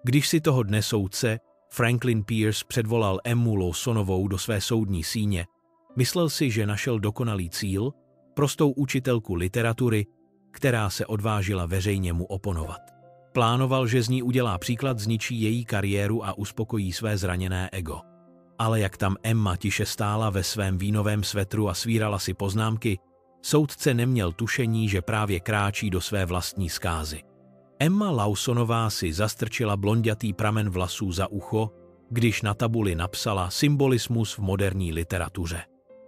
Když si toho dne soudce Franklin Pierce předvolal Emmu Lawsonovou do své soudní síně, myslel si, že našel dokonalý cíl, prostou učitelku literatury, která se odvážila veřejně mu oponovat. Plánoval, že z ní udělá příklad, zničí její kariéru a uspokojí své zraněné ego. Ale jak tam Emma tiše stála ve svém vínovém svetru a svírala si poznámky, soudce neměl tušení, že právě kráčí do své vlastní zkázy. Emma Lawsonová si zastrčila blonďatý pramen vlasů za ucho, když na tabuli napsala symbolismus v moderní literatuře.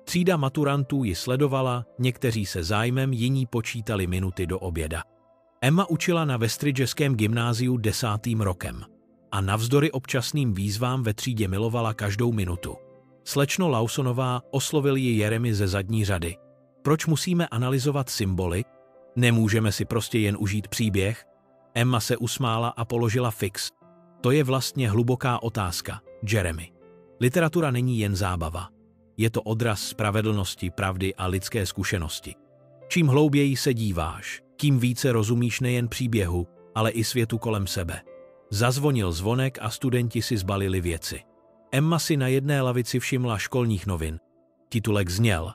Třída maturantů ji sledovala, někteří se zájmem, jiní počítali minuty do oběda. Emma učila na Westridgeském gymnáziu 10. rokem a navzdory občasným výzvám ve třídě milovala každou minutu. Slečno Lawsonová, oslovil ji Jeremy ze zadní řady. Proč musíme analyzovat symboly? Nemůžeme si prostě jen užít příběh? Emma se usmála a položila fix. To je vlastně hluboká otázka, Jeremy. Literatura není jen zábava. Je to odraz spravedlnosti, pravdy a lidské zkušenosti. Čím hlouběji se díváš, tím více rozumíš nejen příběhu, ale i světu kolem sebe. Zazvonil zvonek a studenti si zbalili věci. Emma si na jedné lavici všimla školních novin. Titulek zněl: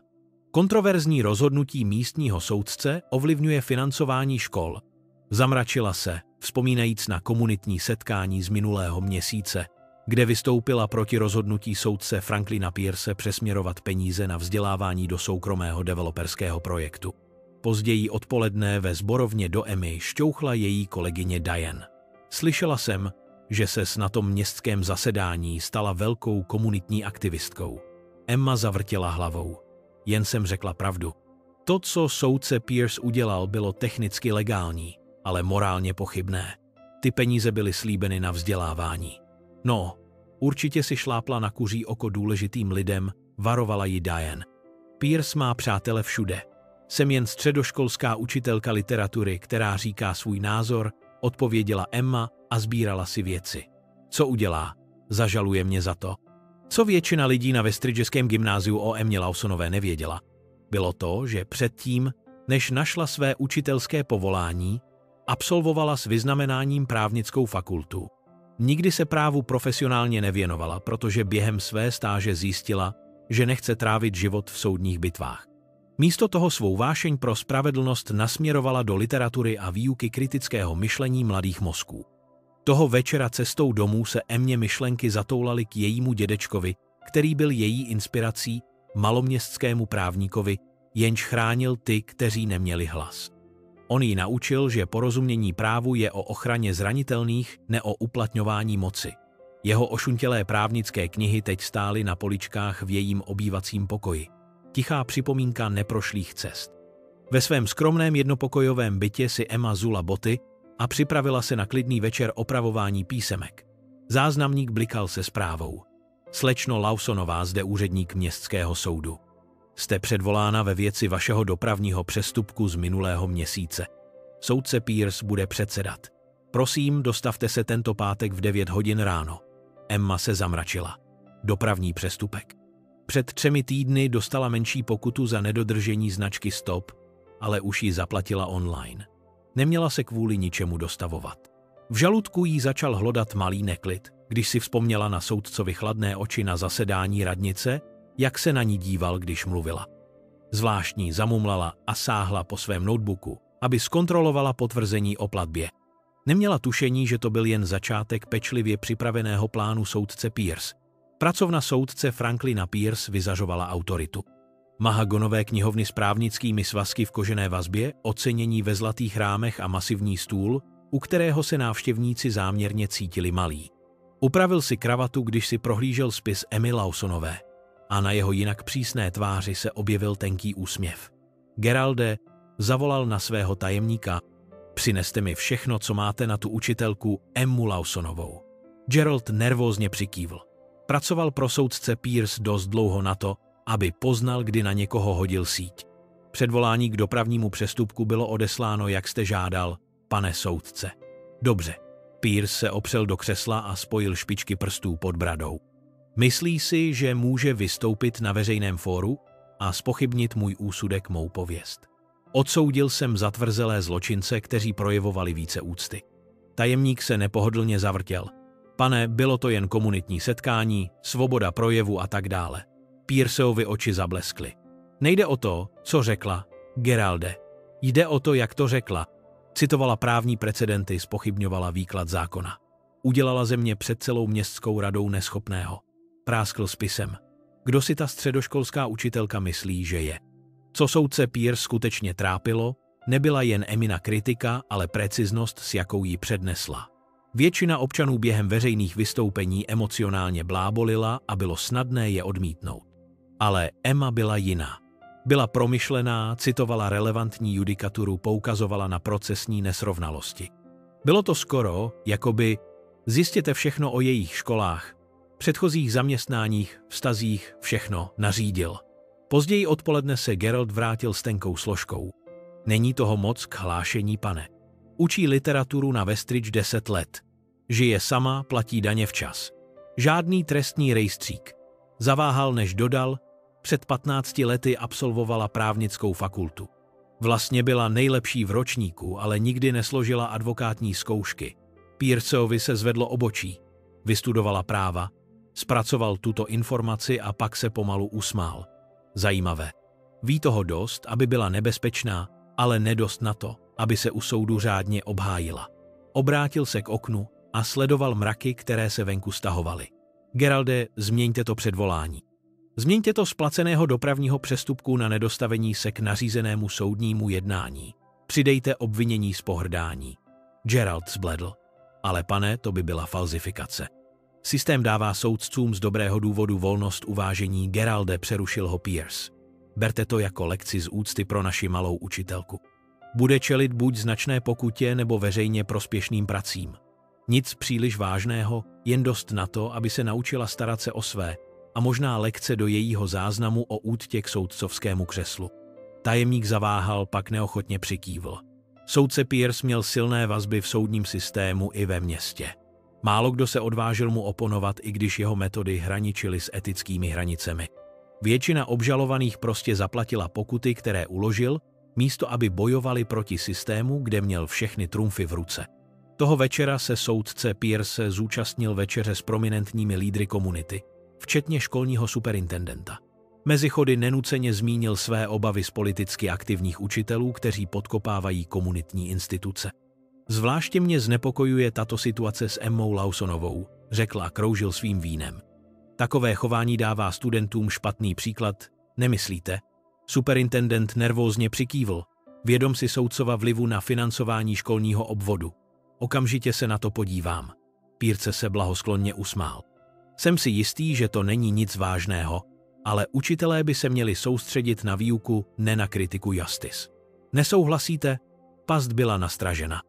Kontroverzní rozhodnutí místního soudce ovlivňuje financování škol. Zamračila se, vzpomínajíc na komunitní setkání z minulého měsíce, kde vystoupila proti rozhodnutí soudce Franklina Pierce přesměrovat peníze na vzdělávání do soukromého developerského projektu. Později odpoledne ve sborovně do Emmy šťouchla její kolegyně Diane. Slyšela jsem, že ses na tom městském zasedání stala velkou komunitní aktivistkou. Emma zavrtěla hlavou. Jen jsem řekla pravdu. To, co soudce Pierce udělal, bylo technicky legální, ale morálně pochybné. Ty peníze byly slíbeny na vzdělávání. No, určitě si šlápla na kuří oko důležitým lidem, varovala ji Diane. Pierce má přátele všude. Jsem jen středoškolská učitelka literatury, která říká svůj názor, odpověděla Emma a sbírala si věci. Co udělá? Zažaluje mě za to. Co většina lidí na Westridgeském gymnáziu o Emmě Lawsonové nevěděla, bylo to, že předtím, než našla své učitelské povolání, absolvovala s vyznamenáním právnickou fakultu. Nikdy se právu profesionálně nevěnovala, protože během své stáže zjistila, že nechce trávit život v soudních bitvách. Místo toho svou vášeň pro spravedlnost nasměrovala do literatury a výuky kritického myšlení mladých mozků. Toho večera cestou domů se Emmě myšlenky zatoulaly k jejímu dědečkovi, který byl její inspirací, maloměstskému právníkovi, jenž chránil ty, kteří neměli hlas. On jí naučil, že porozumění právu je o ochraně zranitelných, ne o uplatňování moci. Jeho ošuntělé právnické knihy teď stály na poličkách v jejím obývacím pokoji. Tichá připomínka neprošlých cest. Ve svém skromném jednopokojovém bytě si Emma zula boty a připravila se na klidný večer opravování písemek. Záznamník blikal se zprávou. Slečno Lawsonová, zde úředník městského soudu. Jste předvolána ve věci vašeho dopravního přestupku z minulého měsíce. Soudce Pierce bude předsedat. Prosím, dostavte se tento pátek v 9 hodin ráno. Emma se zamračila. Dopravní přestupek. Před 3 týdny dostala menší pokutu za nedodržení značky stop, ale už ji zaplatila online. Neměla se kvůli ničemu dostavovat. V žaludku jí začal hlodat malý neklid, když si vzpomněla na soudcovi chladné oči na zasedání radnice, jak se na ní díval, když mluvila. Zvláštní, zamumlala a sáhla po svém notebooku, aby zkontrolovala potvrzení o platbě. Neměla tušení, že to byl jen začátek pečlivě připraveného plánu soudce Pierce. Pracovna soudce Franklina Pierce vyzařovala autoritu. Mahagonové knihovny s právnickými svazky v kožené vazbě, ocenění ve zlatých rámech a masivní stůl, u kterého se návštěvníci záměrně cítili malí. Upravil si kravatu, když si prohlížel spis Emmy Lawsonové. A na jeho jinak přísné tváři se objevil tenký úsměv. Geralde, zavolal na svého tajemníka, přineste mi všechno, co máte na tu učitelku Emmu Lawsonovou. Gerald nervózně přikývl. Pracoval pro soudce Pierce dost dlouho na to, aby poznal, kdy na někoho hodil síť. Předvolání k dopravnímu přestupku bylo odesláno, jak jste žádal, pane soudce. Dobře. Pierce se opřel do křesla a spojil špičky prstů pod bradou. Myslí si, že může vystoupit na veřejném fóru a zpochybnit můj úsudek, mou pověst. Odsoudil jsem zatvrzelé zločince, kteří projevovali více úcty. Tajemník se nepohodlně zavrtěl. Pane, bylo to jen komunitní setkání, svoboda projevu a tak dále. Pearsovi oči zableskly. Nejde o to, co řekla, Geralde. Jde o to, jak to řekla. Citovala právní precedenty, zpochybňovala výklad zákona. Udělala ze mě před celou městskou radou neschopného. Práskl spisem. Kdo si ta středoškolská učitelka myslí, že je? Co soudce Pierce skutečně trápilo, nebyla jen Emina kritika, ale preciznost, s jakou ji přednesla. Většina občanů během veřejných vystoupení emocionálně blábolila a bylo snadné je odmítnout. Ale Emma byla jiná. Byla promyšlená, citovala relevantní judikaturu, poukazovala na procesní nesrovnalosti. Bylo to skoro, jakoby zjistěte všechno o jejich školách, předchozích zaměstnáních, vztazích, všechno nařídil. Později odpoledne se Geralt vrátil s tenkou složkou. Není toho moc k hlášení, pane. Učí literaturu na Westridge 10 let. Žije sama, platí daně včas. Žádný trestní rejstřík. Zaváhal, než dodal, před 15 lety absolvovala právnickou fakultu. Vlastně byla nejlepší v ročníku, ale nikdy nesložila advokátní zkoušky. Pearsovi se zvedlo obočí. Vystudovala práva, zpracoval tuto informaci a pak se pomalu usmál. Zajímavé. Ví toho dost, aby byla nebezpečná, ale nedost na to, aby se u soudu řádně obhájila. Obrátil se k oknu a sledoval mraky, které se venku stahovaly. Geralde, změňte to předvolání. Změňte to z placeného dopravního přestupku na nedostavení se k nařízenému soudnímu jednání. Přidejte obvinění z pohrdání. Geralt zbledl. Ale pane, to by byla falzifikace. Systém dává soudcům z dobrého důvodu volnost uvážení, Geralde, přerušil ho Pierce. Berte to jako lekci z úcty pro naši malou učitelku. Bude čelit buď značné pokutě nebo veřejně prospěšným pracím. Nic příliš vážného, jen dost na to, aby se naučila starat se o své, a možná lekce do jejího záznamu o úctě k soudcovskému křeslu. Tajemník zaváhal, pak neochotně přikývl. Soudce Pierce měl silné vazby v soudním systému i ve městě. Málo kdo se odvážil mu oponovat, i když jeho metody hraničily s etickými hranicemi. Většina obžalovaných prostě zaplatila pokuty, které uložil, místo aby bojovali proti systému, kde měl všechny trumfy v ruce. Toho večera se soudce Pierce zúčastnil večeře s prominentními lídry komunity, včetně školního superintendenta. Mezi chody nenuceně zmínil své obavy z politicky aktivních učitelů, kteří podkopávají komunitní instituce. Zvláště mě znepokojuje tato situace s Emmou Lawsonovou, řekl a kroužil svým vínem. Takové chování dává studentům špatný příklad, nemyslíte? Superintendent nervózně přikývl, vědom si soudcova vlivu na financování školního obvodu. Okamžitě se na to podívám. Pierce se blahosklonně usmál. Jsem si jistý, že to není nic vážného, ale učitelé by se měli soustředit na výuku, ne na kritiku justice. Nesouhlasíte? Past byla nastražena.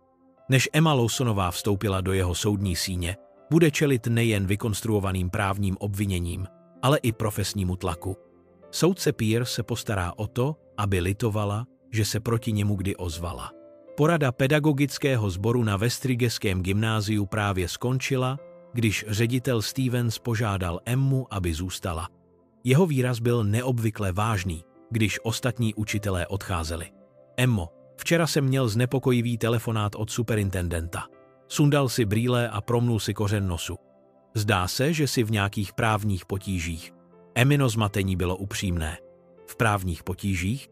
Než Emma Lawsonová vstoupila do jeho soudní síně, bude čelit nejen vykonstruovaným právním obviněním, ale i profesnímu tlaku. Soudce Pierce se postará o to, aby litovala, že se proti němu kdy ozvala. Porada pedagogického sboru na Westridgeském gymnáziu právě skončila, když ředitel Stevens požádal Emmu, aby zůstala. Jeho výraz byl neobvykle vážný, když ostatní učitelé odcházeli. Emmo, včera jsem měl znepokojivý telefonát od superintendenta. Sundal si brýle a promnul si kořen nosu. Zdá se, že si v nějakých právních potížích. Emmino zmatení bylo upřímné. V právních potížích?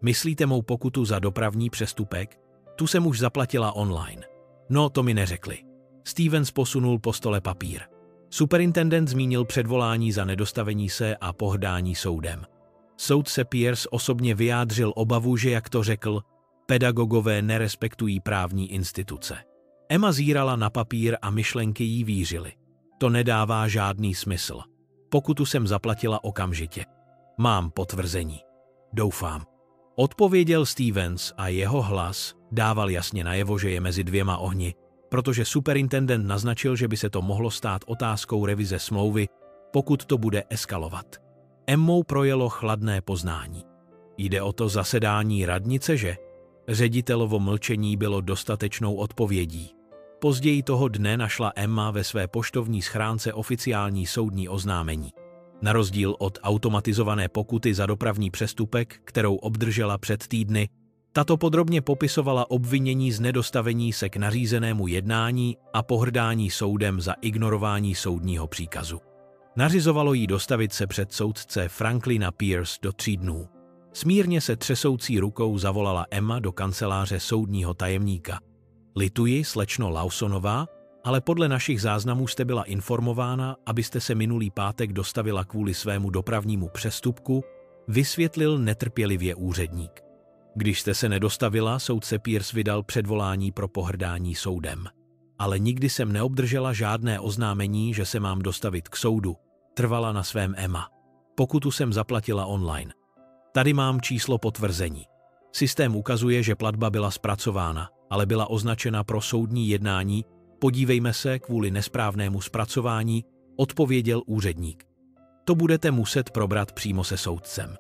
Myslíte mou pokutu za dopravní přestupek? Tu jsem už zaplatila online. No, to mi neřekli. Stevens posunul po stole papír. Superintendent zmínil předvolání za nedostavení se a pohrdání soudem. Soudce Pierce osobně vyjádřil obavu, že, jak to řekl, pedagogové nerespektují právní instituce. Emma zírala na papír a myšlenky jí vířily. To nedává žádný smysl. Pokutu jsem zaplatila okamžitě. Mám potvrzení. Doufám. Odpověděl Stevens a jeho hlas dával jasně najevo, že je mezi dvěma ohni, protože superintendent naznačil, že by se to mohlo stát otázkou revize smlouvy, pokud to bude eskalovat. Emmou projelo chladné poznání. Jde o to zasedání radnice, že? Ředitelovo mlčení bylo dostatečnou odpovědí. Později toho dne našla Emma ve své poštovní schránce oficiální soudní oznámení. Na rozdíl od automatizované pokuty za dopravní přestupek, kterou obdržela před týdny, Tato podrobně popisovala obvinění z nedostavení se k nařízenému jednání a pohrdání soudem za ignorování soudního příkazu. Nařizovalo jí dostavit se před soudce Franklina Pierce do 3 dnů. Smírně se třesoucí rukou zavolala Emma do kanceláře soudního tajemníka. Lituji, slečno Lawsonová, ale podle našich záznamů jste byla informována, abyste se minulý pátek dostavila kvůli svému dopravnímu přestupku, vysvětlil netrpělivě úředník. Když jste se nedostavila, soudce Pierce vydal předvolání pro pohrdání soudem. Ale nikdy jsem neobdržela žádné oznámení, že se mám dostavit k soudu, trvala na svém Emma. Pokutu jsem zaplatila online. Tady mám číslo potvrzení. Systém ukazuje, že platba byla zpracována, ale byla označena pro soudní jednání. Podívejme se, kvůli nesprávnému zpracování, odpověděl úředník. To budete muset probrat přímo se soudcem.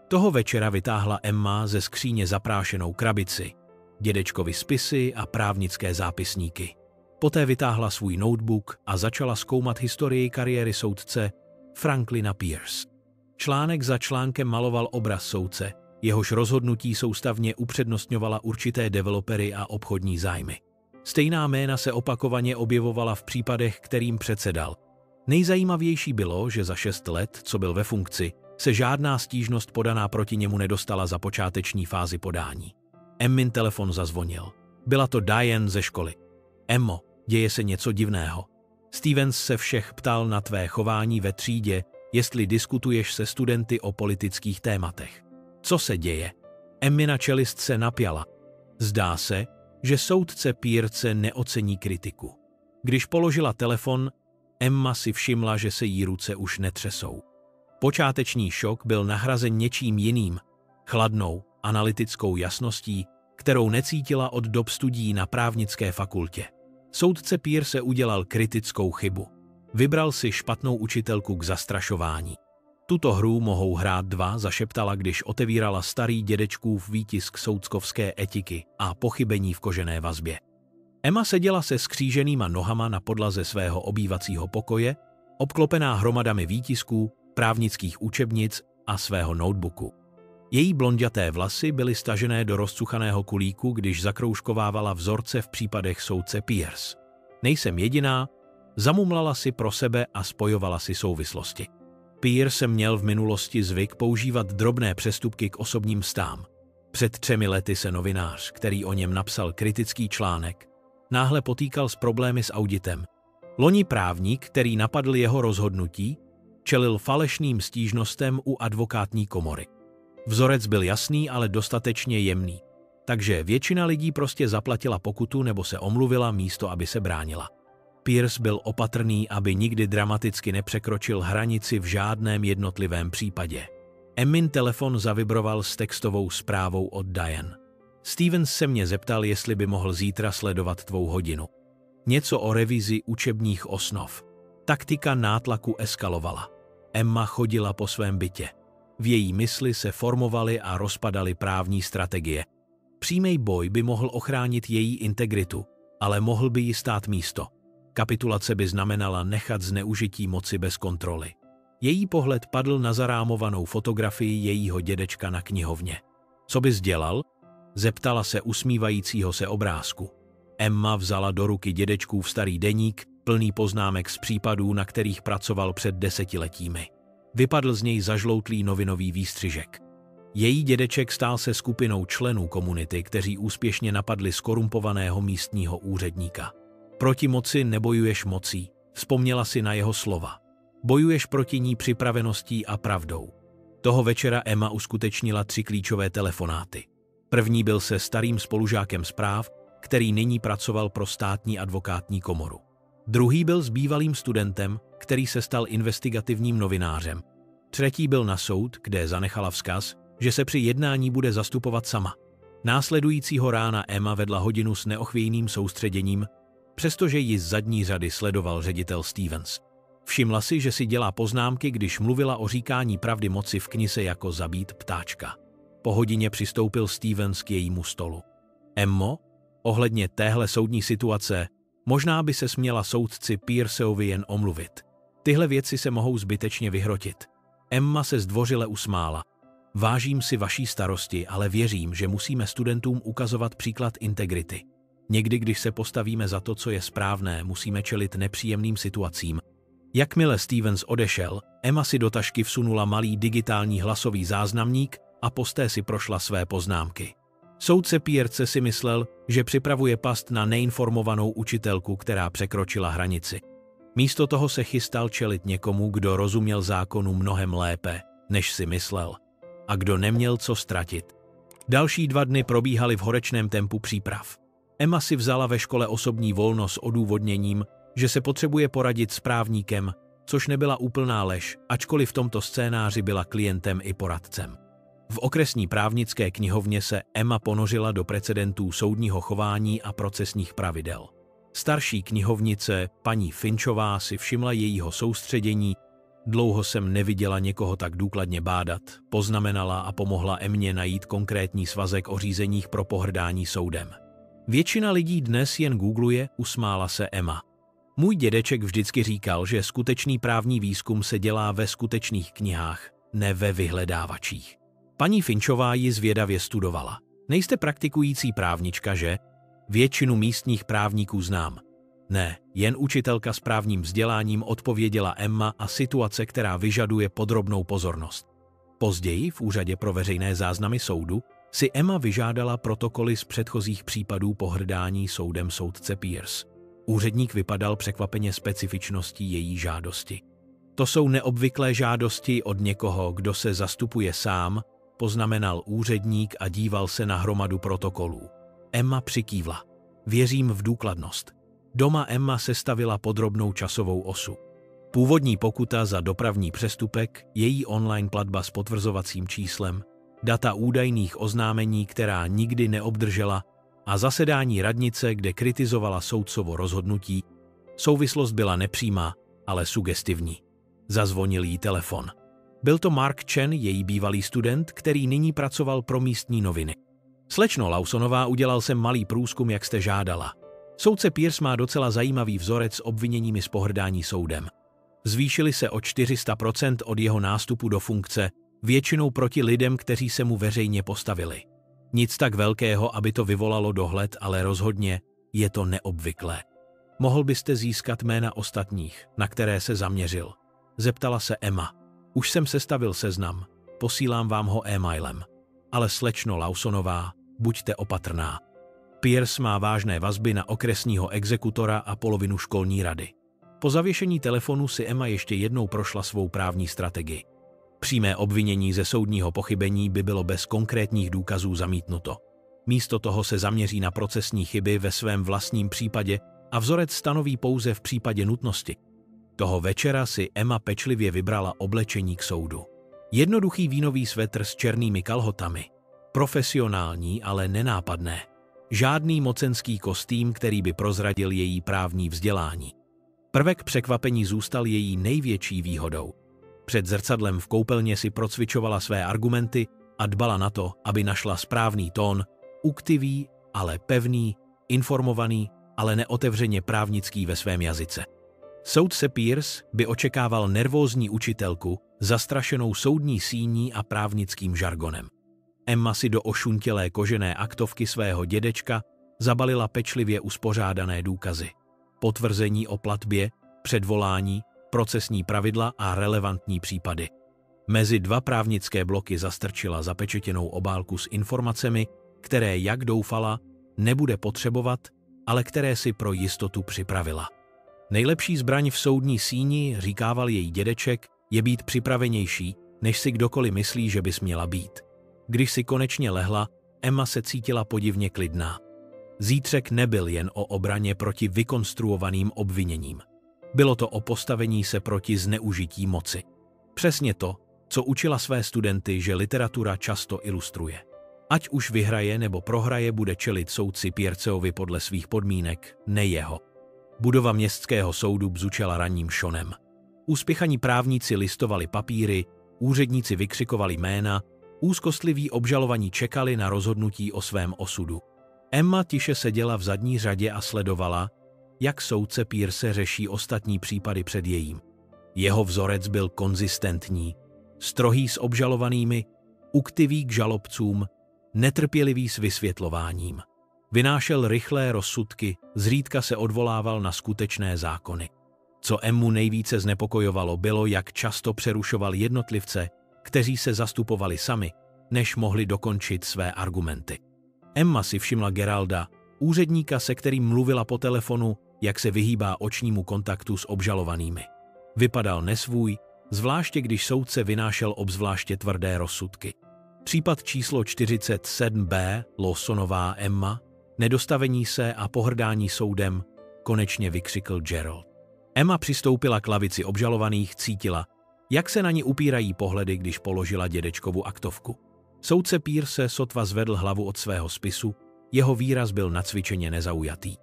Toho večera vytáhla Emma ze skříně zaprášenou krabici, dědečkovi spisy a právnické zápisníky. Poté vytáhla svůj notebook a začala zkoumat historii kariéry soudce Franklina Pierce. Článek za článkem maloval obraz soudce, jehož rozhodnutí soustavně upřednostňovala určité developery a obchodní zájmy. Stejná jména se opakovaně objevovala v případech, kterým předsedal. Nejzajímavější bylo, že za 6 let, co byl ve funkci, se žádná stížnost podaná proti němu nedostala za počáteční fázi podání. Emmin telefon zazvonil. Byla to Diane ze školy. Emmo, děje se něco divného. Stevens se všech ptal na tvé chování ve třídě, jestli diskutuješ se studenty o politických tématech. Co se děje? Emmina čelist se napjala. Zdá se, že soudce Pierce neocení kritiku. Když položila telefon, Emma si všimla, že se jí ruce už netřesou. Počáteční šok byl nahrazen něčím jiným, chladnou, analytickou jasností, kterou necítila od dob studií na právnické fakultě. Soudce Pierce udělal kritickou chybu. Vybral si špatnou učitelku k zastrašování. Tuto hru mohou hrát 2, zašeptala, když otevírala starý dědečkův výtisk soudcovské etiky a pochybení v kožené vazbě. Emma seděla se skříženýma nohama na podlaze svého obývacího pokoje, obklopená hromadami výtisků, právnických učebnic a svého notebooku. Její blonďaté vlasy byly stažené do rozcuchaného kulíku, když zakroužkovávala vzorce v případech soudce Pierce. Nejsem jediná, zamumlala si pro sebe a spojovala si souvislosti. Pierce měl v minulosti zvyk používat drobné přestupky k osobním vztám. Před 3 lety se novinář, který o něm napsal kritický článek, náhle potýkal s problémy s auditem. Loni právník, který napadl jeho rozhodnutí, čelil falešným stížnostem u advokátní komory. Vzorec byl jasný, ale dostatečně jemný, takže většina lidí prostě zaplatila pokutu nebo se omluvila místo, aby se bránila. Pierce byl opatrný, aby nikdy dramaticky nepřekročil hranici v žádném jednotlivém případě. Emmin telefon zavibroval s textovou zprávou od Diane. Stevens se mě zeptal, jestli by mohl zítra sledovat tvou hodinu. Něco o revizi učebních osnov. Taktika nátlaku eskalovala. Emma chodila po svém bytě. V její mysli se formovaly a rozpadaly právní strategie. Přímý boj by mohl ochránit její integritu, ale mohl by jí stát místo. Kapitulace by znamenala nechat zneužití moci bez kontroly. Její pohled padl na zarámovanou fotografii jejího dědečka na knihovně. Co bys dělal? Zeptala se usmívajícího se obrázku. Emma vzala do ruky dědečkův starý deník, plný poznámek z případů, na kterých pracoval před 10 letími. Vypadl z něj zažloutlý novinový výstřižek. Její dědeček stál se skupinou členů komunity, kteří úspěšně napadli skorumpovaného místního úředníka. Proti moci nebojuješ mocí, vzpomněla si na jeho slova. Bojuješ proti ní připraveností a pravdou. Toho večera Emma uskutečnila 3 klíčové telefonáty. První byl se starým spolužákem zpráv, který nyní pracoval pro státní advokátní komoru. Druhý byl s bývalým studentem, který se stal investigativním novinářem. Třetí byl na soud, kde zanechala vzkaz, že se při jednání bude zastupovat sama. Následujícího rána Emma vedla hodinu s neochvějným soustředěním, přestože ji z zadní řady sledoval ředitel Stevens. Všimla si, že si dělá poznámky, když mluvila o říkání pravdy moci v knize jako zabít ptáčka. Po hodině přistoupil Stevens k jejímu stolu. Emmo, ohledně téhle soudní situace, možná by se směla soudci Pierceovi jen omluvit. Tyhle věci se mohou zbytečně vyhrotit. Emma se zdvořile usmála. Vážím si vaší starosti, ale věřím, že musíme studentům ukazovat příklad integrity. Někdy, když se postavíme za to, co je správné, musíme čelit nepříjemným situacím. Jakmile Stevens odešel, Emma si do tašky vsunula malý digitální hlasový záznamník a posté si prošla své poznámky. Soudce Pierce si myslel, že připravuje past na neinformovanou učitelku, která překročila hranici. Místo toho se chystal čelit někomu, kdo rozuměl zákonu mnohem lépe, než si myslel, a kdo neměl co ztratit. Další 2 dny probíhaly v horečném tempu příprav. Emma si vzala ve škole osobní volno s odůvodněním, že se potřebuje poradit s právníkem, což nebyla úplná lež, ačkoliv v tomto scénáři byla klientem i poradcem. V okresní právnické knihovně se Emma ponořila do precedentů soudního chování a procesních pravidel. Starší knihovnice, paní Finchová, si všimla jejího soustředění. Dlouho jsem neviděla někoho tak důkladně bádat, poznamenala a pomohla Emmě najít konkrétní svazek o řízeních pro pohrdání soudem. Většina lidí dnes jen googluje, usmála se Emma. Můj dědeček vždycky říkal, že skutečný právní výzkum se dělá ve skutečných knihách, ne ve vyhledávačích. Paní Finchová ji zvědavě studovala. Nejste praktikující právnička, že? Většinu místních právníků znám. Ne, jen učitelka s právním vzděláním, odpověděla Emma, a situace, která vyžaduje podrobnou pozornost. Později v Úřadě pro veřejné záznamy soudu si Emma vyžádala protokoly z předchozích případů pohrdání soudem soudce Pierce. Úředník vypadal překvapeně specifičností její žádosti. To jsou neobvyklé žádosti od někoho, kdo se zastupuje sám, poznamenal úředník a díval se na hromadu protokolů. Emma přikývla. Věřím v důkladnost. Doma Emma sestavila podrobnou časovou osu. Původní pokuta za dopravní přestupek, její online platba s potvrzovacím číslem, data údajných oznámení, která nikdy neobdržela, a zasedání radnice, kde kritizovala soudcovo rozhodnutí. Souvislost byla nepřímá, ale sugestivní. Zazvonil jí telefon. Byl to Mark Chen, její bývalý student, který nyní pracoval pro místní noviny. Slečno Lawsonová, udělal jsem malý průzkum, jak jste žádala. Soudce Pierce má docela zajímavý vzorec s obviněními z pohrdání soudem. Zvýšily se o 400% od jeho nástupu do funkce, většinou proti lidem, kteří se mu veřejně postavili. Nic tak velkého, aby to vyvolalo dohled, ale rozhodně je to neobvyklé. Mohl byste získat jména ostatních, na které se zaměřil? Zeptala se Emma. Už jsem sestavil seznam, posílám vám ho e-mailem. Ale slečno Lawsonová, buďte opatrná. Pierce má vážné vazby na okresního exekutora a polovinu školní rady. Po zavěšení telefonu si Emma ještě jednou prošla svou právní strategii. Přímé obvinění ze soudního pochybení by bylo bez konkrétních důkazů zamítnuto. Místo toho se zaměří na procesní chyby ve svém vlastním případě a vzorec stanoví pouze v případě nutnosti. Toho večera si Emma pečlivě vybrala oblečení k soudu. Jednoduchý vínový svetr s černými kalhotami. Profesionální, ale nenápadné. Žádný mocenský kostým, který by prozradil její právní vzdělání. Prvek překvapení zůstal její největší výhodou. Před zrcadlem v koupelně si procvičovala své argumenty a dbala na to, aby našla správný tón, uktivý, ale pevný, informovaný, ale neotevřeně právnický ve svém jazyce. Soudce Pierce by očekával nervózní učitelku, zastrašenou soudní síní a právnickým žargonem. Emma si do ošuntělé kožené aktovky svého dědečka zabalila pečlivě uspořádané důkazy. Potvrzení o platbě, předvolání, procesní pravidla a relevantní případy. Mezi 2 právnické bloky zastrčila zapečetěnou obálku s informacemi, které, jak doufala, nebude potřebovat, ale které si pro jistotu připravila. Nejlepší zbraň v soudní síni, říkával její dědeček, je být připravenější, než si kdokoliv myslí, že bys měla být. Když si konečně lehla, Emma se cítila podivně klidná. Zítřek nebyl jen o obraně proti vykonstruovaným obviněním. Bylo to o postavení se proti zneužití moci. Přesně to, co učila své studenty, že literatura často ilustruje. Ať už vyhraje nebo prohraje, bude čelit soudci Pierceovi podle svých podmínek, ne jeho. Budova městského soudu bzučela ranním šonem. Uspěchaní právníci listovali papíry, úředníci vykřikovali jména, úzkostliví obžalovaní čekali na rozhodnutí o svém osudu. Emma tiše seděla v zadní řadě a sledovala, jak soudce Pierce řeší ostatní případy před jejím. Jeho vzorec byl konzistentní, strohý s obžalovanými, uktivý k žalobcům, netrpělivý s vysvětlováním. Vynášel rychlé rozsudky, zřídka se odvolával na skutečné zákony. Co Emmu nejvíce znepokojovalo, bylo, jak často přerušoval jednotlivce, kteří se zastupovali sami, než mohli dokončit své argumenty. Emma si všimla Geralda, úředníka, se kterým mluvila po telefonu, jak se vyhýbá očnímu kontaktu s obžalovanými. Vypadal nesvůj, zvláště když soudce vynášel obzvláště tvrdé rozsudky. Případ číslo 47b, Lawsonová Emma, nedostavení se a pohrdání soudem, konečně vykřikl Gerald. Emma přistoupila k lavici obžalovaných, cítila, jak se na ní upírají pohledy, když položila dědečkovu aktovku. Soudce Pierce sotva zvedl hlavu od svého spisu, jeho výraz byl nacvičeně nezaujatý.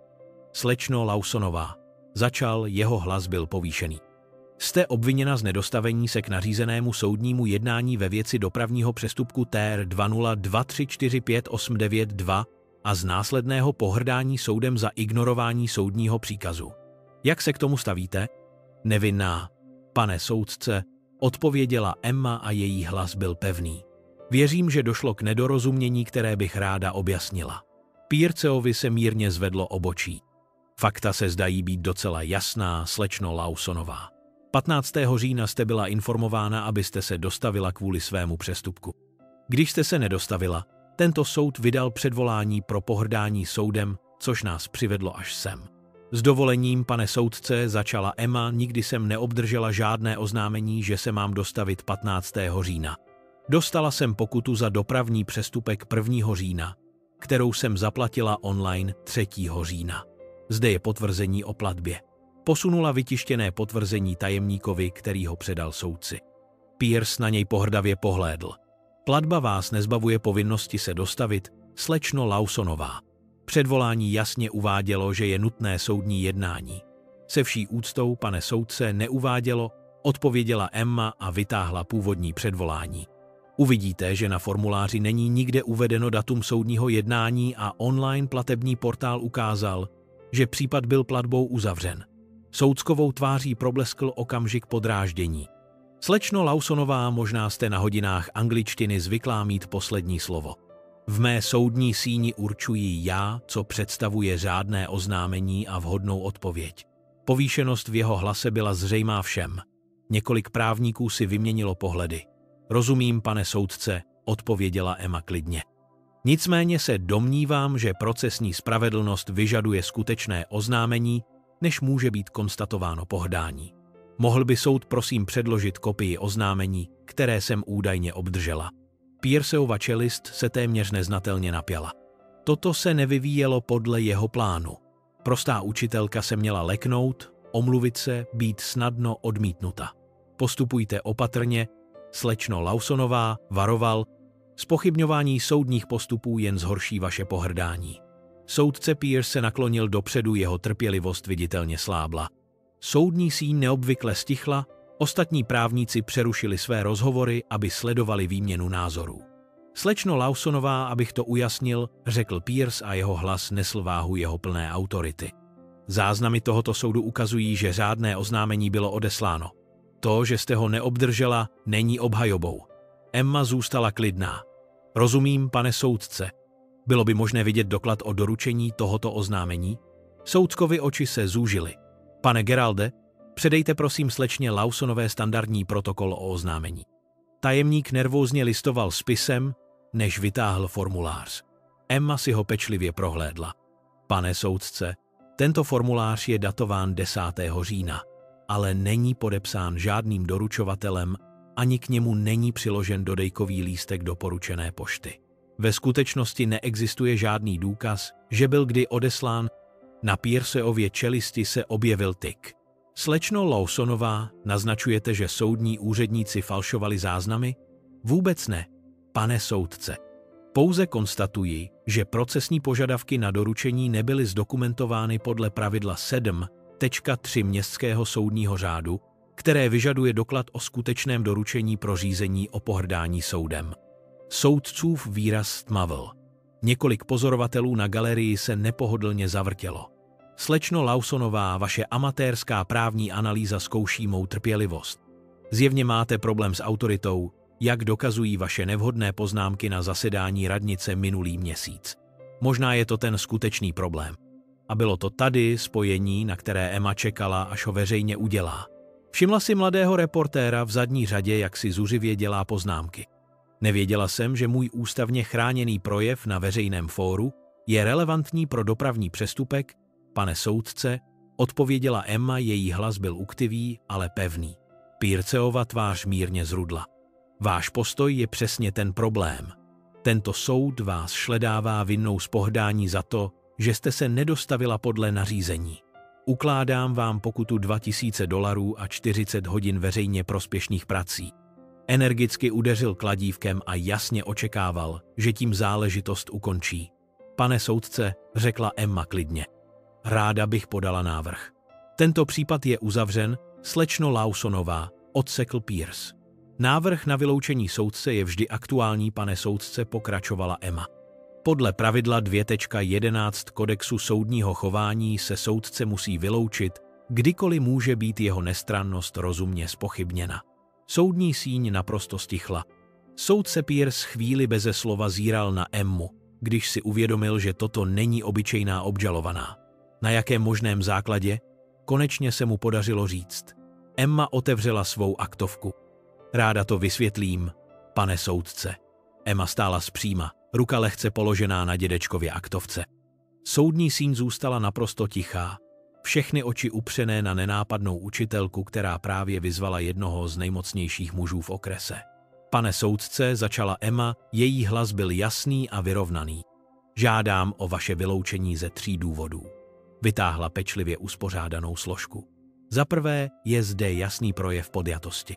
Slečno Lawsonová, začal, jeho hlas byl povýšený. Jste obviněna z nedostavení se k nařízenému soudnímu jednání ve věci dopravního přestupku TR 20234589 a z následného pohrdání soudem za ignorování soudního příkazu. Jak se k tomu stavíte? Nevinná, pane soudce, odpověděla Emma a její hlas byl pevný. Věřím, že došlo k nedorozumění, které bych ráda objasnila. Pierceovi se mírně zvedlo obočí. Fakta se zdají být docela jasná, slečno Lawsonová. 15. října jste byla informována, abyste se dostavila kvůli svému přestupku. Když jste se nedostavila, tento soud vydal předvolání pro pohrdání soudem, což nás přivedlo až sem. S dovolením, pane soudce, začala Emma, nikdy jsem neobdržela žádné oznámení, že se mám dostavit 15. října. Dostala jsem pokutu za dopravní přestupek 1. října, kterou jsem zaplatila online 3. října. Zde je potvrzení o platbě. Posunula vytištěné potvrzení tajemníkovi, který ho předal soudci. Pierce na něj pohrdavě pohlédl. Platba vás nezbavuje povinnosti se dostavit, slečno Lawsonová. Předvolání jasně uvádělo, že je nutné soudní jednání. Se vší úctou, pane soudce, neuvádělo, odpověděla Emma a vytáhla původní předvolání. Uvidíte, že na formuláři není nikde uvedeno datum soudního jednání a online platební portál ukázal, že případ byl platbou uzavřen. Soudcovou tváří probleskl okamžik podráždění. Slečno Lawsonová, možná jste na hodinách angličtiny zvyklá mít poslední slovo. V mé soudní síni určuji já, co představuje řádné oznámení a vhodnou odpověď. Povýšenost v jeho hlase byla zřejmá všem. Několik právníků si vyměnilo pohledy. Rozumím, pane soudce, odpověděla Emma klidně. Nicméně se domnívám, že procesní spravedlnost vyžaduje skutečné oznámení, než může být konstatováno pohrdání. Mohl by soud prosím předložit kopii oznámení, které jsem údajně obdržela. Pierceova čelist se téměř neznatelně napěla. Toto se nevyvíjelo podle jeho plánu. Prostá učitelka se měla leknout, omluvit se, být snadno odmítnuta. Postupujte opatrně, slečno Lawsonová, varoval, zpochybňování soudních postupů jen zhorší vaše pohrdání. Soudce Pierce se naklonil dopředu, jeho trpělivost viditelně slábla. Soudní síň neobvykle stichla, ostatní právníci přerušili své rozhovory, aby sledovali výměnu názorů. Slečno Lawsonová, abych to ujasnil, řekl Pierce a jeho hlas nesl váhu jeho plné autority. Záznamy tohoto soudu ukazují, že řádné oznámení bylo odesláno. To, že jste ho neobdržela, není obhajobou. Emma zůstala klidná. Rozumím, pane soudce. Bylo by možné vidět doklad o doručení tohoto oznámení? Soudcovi oči se zúžily. Pane Geralde, předejte prosím slečně Lawsonové standardní protokol o oznámení. Tajemník nervózně listoval spisem, než vytáhl formulář. Emma si ho pečlivě prohlédla. Pane soudce, tento formulář je datován 10. října, ale není podepsán žádným doručovatelem, ani k němu není přiložen dodejkový lístek doporučené pošty. Ve skutečnosti neexistuje žádný důkaz, že byl kdy odeslán. Na Pierceově čelisti se objevil tik. Slečno Lawsonová, naznačujete, že soudní úředníci falšovali záznamy? Vůbec ne, pane soudce. Pouze konstatuji, že procesní požadavky na doručení nebyly zdokumentovány podle pravidla 7.3 městského soudního řádu, které vyžaduje doklad o skutečném doručení pro řízení o pohrdání soudem. Soudcův výraz stmavl. Několik pozorovatelů na galerii se nepohodlně zavrtělo. Slečno Lawsonová, vaše amatérská právní analýza zkouší mou trpělivost. Zjevně máte problém s autoritou, jak dokazují vaše nevhodné poznámky na zasedání radnice minulý měsíc. Možná je to ten skutečný problém. A bylo to tady spojení, na které Emma čekala, až ho veřejně udělá. Všimla si mladého reportéra v zadní řadě, jak si zuřivě dělá poznámky. Nevěděla jsem, že můj ústavně chráněný projev na veřejném fóru je relevantní pro dopravní přestupek, pane soudce, odpověděla Emma, její hlas byl uktivý, ale pevný. Pearceova tvář mírně zrudla. Váš postoj je přesně ten problém. Tento soud vás šledává vinnou z pohrdání za to, že jste se nedostavila podle nařízení. Ukládám vám pokutu $2000 a 40 hodin veřejně prospěšných prací. Energicky udeřil kladívkem a jasně očekával, že tím záležitost ukončí. Pane soudce, řekla Emma klidně. Ráda bych podala návrh. Tento případ je uzavřen, slečno Lawsonová, odsekl Pierce. Návrh na vyloučení soudce je vždy aktuální, pane soudce, pokračovala Emma. Podle pravidla 2.11 kodexu soudního chování se soudce musí vyloučit, kdykoliv může být jeho nestrannost rozumně zpochybněna. Soudní síň naprosto stichla. Soudce Pierce chvíli beze slova zíral na Emmu, když si uvědomil, že toto není obyčejná obžalovaná. Na jakém možném základě? Konečně se mu podařilo říct. Emma otevřela svou aktovku. Ráda to vysvětlím, pane soudce. Emma stála zpříma, ruka lehce položená na dědečkově aktovce. Soudní síň zůstala naprosto tichá, všechny oči upřené na nenápadnou učitelku, která právě vyzvala jednoho z nejmocnějších mužů v okrese. Pane soudce, začala Emma, její hlas byl jasný a vyrovnaný. Žádám o vaše vyloučení ze 3 důvodů. Vytáhla pečlivě uspořádanou složku. Za prvé je zde jasný projev podjatosti.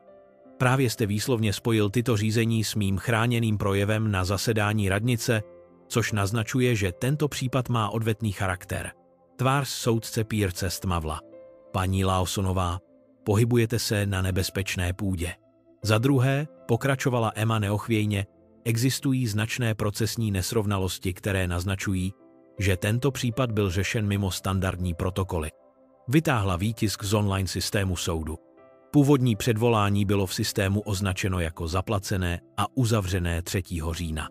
Právě jste výslovně spojil tyto řízení s mým chráněným projevem na zasedání radnice, což naznačuje, že tento případ má odvetný charakter. Tvář soudce Pierce stmavla. Paní Lawsonová, pohybujete se na nebezpečné půdě. Za druhé, pokračovala Emma neochvějně, existují značné procesní nesrovnalosti, které naznačují, že tento případ byl řešen mimo standardní protokoly. Vytáhla výtisk z online systému soudu. Původní předvolání bylo v systému označeno jako zaplacené a uzavřené 3. října.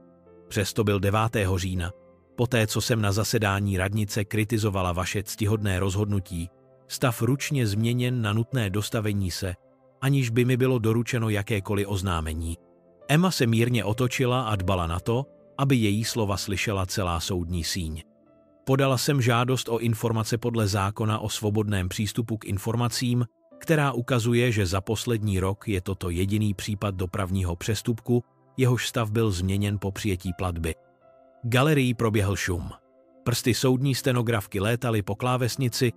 Přesto byl 9. října, poté co jsem na zasedání radnice kritizovala vaše ctihodné rozhodnutí, stav ručně změněn na nutné dostavení se, aniž by mi bylo doručeno jakékoliv oznámení. Emma se mírně otočila a dbala na to, aby její slova slyšela celá soudní síň. Podala jsem žádost o informace podle zákona o svobodném přístupu k informacím, která ukazuje, že za poslední rok je toto jediný případ dopravního přestupku, jehož stav byl změněn po přijetí platby. Galerií proběhl šum. Prsty soudní stenografky létaly po klávesnici.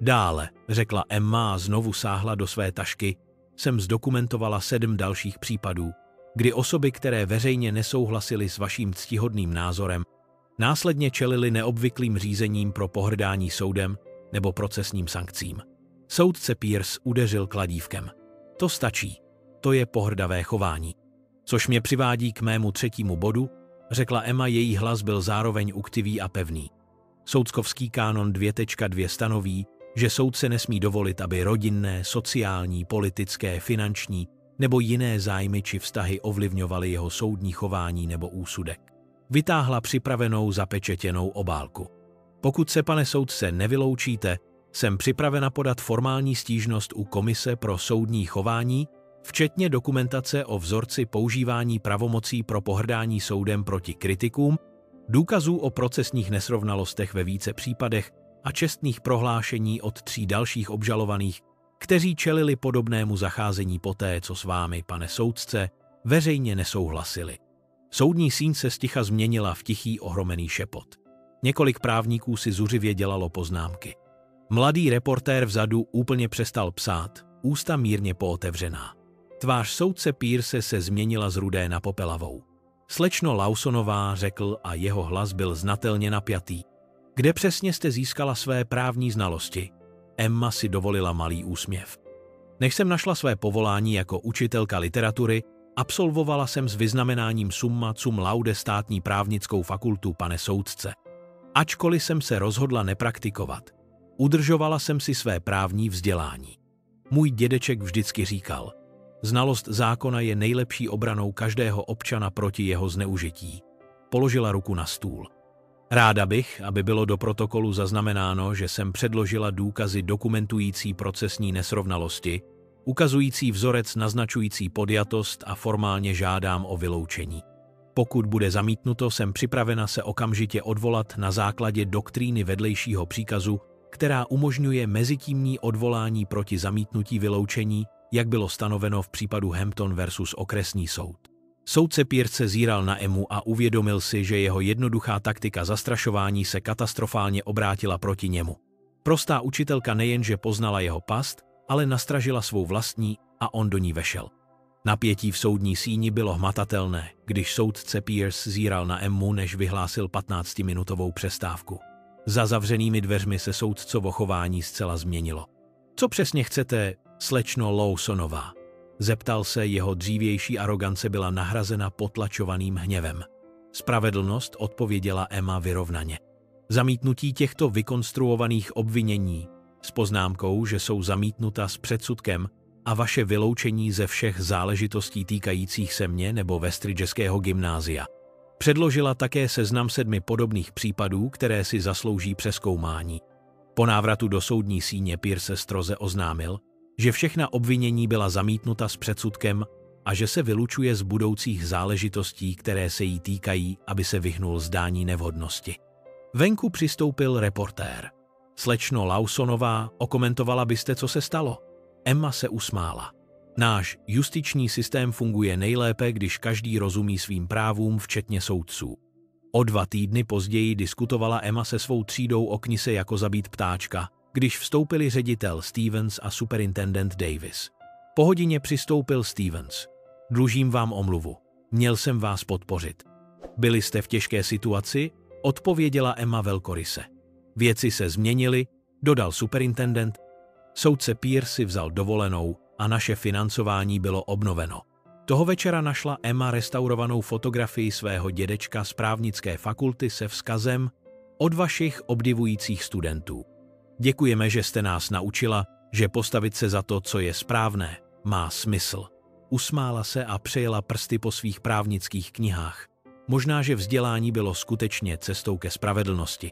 Dále, řekla Emma a znovu sáhla do své tašky, jsem zdokumentovala 7 dalších případů, kdy osoby, které veřejně nesouhlasily s vaším ctihodným názorem, následně čelily neobvyklým řízením pro pohrdání soudem nebo procesním sankcím. Soudce Pierce udeřil kladívkem. To stačí. To je pohrdavé chování. Což mě přivádí k mému 3. bodu, řekla Emma, její hlas byl zároveň uktivý a pevný. Soudcovský kánon 2.2 stanoví, že soudce nesmí dovolit, aby rodinné, sociální, politické, finanční nebo jiné zájmy či vztahy ovlivňovaly jeho soudní chování nebo úsudek. Vytáhla připravenou zapečetěnou obálku. Pokud se, pane soudce, nevyloučíte, jsem připravena podat formální stížnost u Komise pro soudní chování, včetně dokumentace o vzorci používání pravomocí pro pohrdání soudem proti kritikům, důkazů o procesních nesrovnalostech ve více případech a čestných prohlášení od 3 dalších obžalovaných, kteří čelili podobnému zacházení poté, co s vámi, pane soudce, veřejně nesouhlasili. Soudní síň se sticha změnila v tichý ohromený šepot. Několik právníků si zuřivě dělalo poznámky. Mladý reportér vzadu úplně přestal psát, ústa mírně pootevřená. Tvář soudce Pierce se změnila z rudé na popelavou. Slečno Lawsonová, řekl a jeho hlas byl znatelně napjatý. Kde přesně jste získala své právní znalosti? Emma si dovolila malý úsměv. Než jsem našla své povolání jako učitelka literatury, absolvovala jsem s vyznamenáním summa cum laude státní právnickou fakultu, pane soudce. Ačkoliv jsem se rozhodla nepraktikovat, udržovala jsem si své právní vzdělání. Můj dědeček vždycky říkal, Znalost zákona je nejlepší obranou každého občana proti jeho zneužití. Položila ruku na stůl. Ráda bych, aby bylo do protokolu zaznamenáno, že jsem předložila důkazy dokumentující procesní nesrovnalosti, ukazující vzorec naznačující podjatost a formálně žádám o vyloučení. Pokud bude zamítnuto, jsem připravena se okamžitě odvolat na základě doktríny vedlejšího příkazu, která umožňuje mezitímní odvolání proti zamítnutí vyloučení, jak bylo stanoveno v případu Hampton versus okresní soud. Soudce Pierce zíral na Emmu a uvědomil si, že jeho jednoduchá taktika zastrašování se katastrofálně obrátila proti němu. Prostá učitelka nejenže poznala jeho past, ale nastražila svou vlastní a on do ní vešel. Napětí v soudní síni bylo hmatatelné, když soudce Pierce zíral na Emmu, než vyhlásil 15-minutovou přestávku. Za zavřenými dveřmi se soudcovo chování zcela změnilo. Co přesně chcete, slečno Lawsonová? Zeptal se, jeho dřívější arogance byla nahrazena potlačovaným hněvem. Spravedlnost, odpověděla Emma vyrovnaně. Zamítnutí těchto vykonstruovaných obvinění s poznámkou, že jsou zamítnuta s předsudkem, a vaše vyloučení ze všech záležitostí týkajících se mě nebo Westridgeského gymnázia. Předložila také seznam 7 podobných případů, které si zaslouží přezkoumání. Po návratu do soudní síně Pierce stroze oznámil, že všechna obvinění byla zamítnuta s předsudkem a že se vylučuje z budoucích záležitostí, které se jí týkají, aby se vyhnul zdání nevhodnosti. Venku přistoupil reportér. Slečno Lawsonová, okomentovala byste, co se stalo? Emma se usmála. Náš justiční systém funguje nejlépe, když každý rozumí svým právům, včetně soudců. O 2 týdny později diskutovala Emma se svou třídou o knize jako zabít ptáčka, když vstoupili ředitel Stevens a superintendent Davis. Po hodině přistoupil Stevens. Dlužím vám omluvu. Měl jsem vás podpořit. Byli jste v těžké situaci? Odpověděla Emma velkoryse. Věci se změnily, dodal superintendent. Soudce Pierce si vzal dovolenou a naše financování bylo obnoveno. Toho večera našla Emma restaurovanou fotografii svého dědečka z právnické fakulty se vzkazem od vašich obdivujících studentů. Děkujeme, že jste nás naučila, že postavit se za to, co je správné, má smysl. Usmála se a přejela prsty po svých právnických knihách. Možná, že vzdělání bylo skutečně cestou ke spravedlnosti.